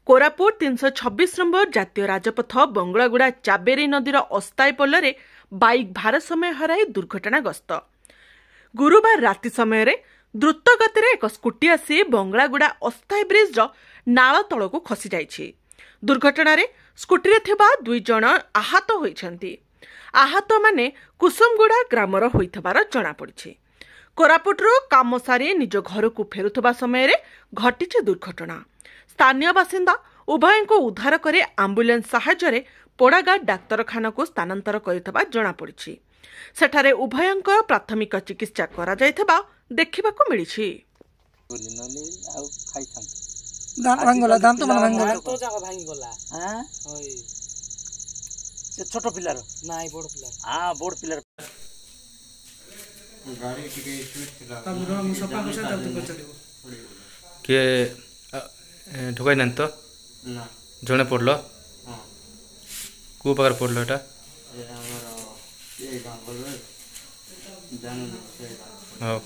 Koraput 326 number जातीय राजपथ बंगलागुड़ा चाबेरी नदीर अस्थायी पोल बाइक भारसाम्य हराई दुर्घटनाग्रस्त। गुरुवार राति समय द्रुत गति एक स्कूटी आसी बंगलागुड़ा अस्थायी ब्रिज नाल तल को खसी जाइछि। दुर्घटना स्कूटी थिबा 2 जन आहत होइछन्ति। आहत माने कुसुमगुड़ा ग्रामर होइथबार जणा पड़िछि। कोरापुटरू काम सारी निज घर को फेरुथबा समय घटिछि दुर्घटना। स्थानीय बासिंदा उभय को उद्धार करे आम्बुलेंस साहाय्य पोड़ागाड़ डाक्तरखाना को स्थानांतर करिथबा जणा पड़िछि। सेठारे उभयंक प्राथमिक चिकित्सा करा जायथबा देखिबाकू मिलिछि। दांत भांगला दांत मन भांगला तो जागा भांगी गला हां ओय से छोटो पिलर नाही बड़ पिलर हां बड़ पिलर गाड़ी टिके स्पीड थिला तब हम सफा को जाऊ तो चलिबो के ढोकाई नन तो ना जणे पड़लो हां को प्रकार पड़लो एटा ए हमर ए गांव बोल जान से हां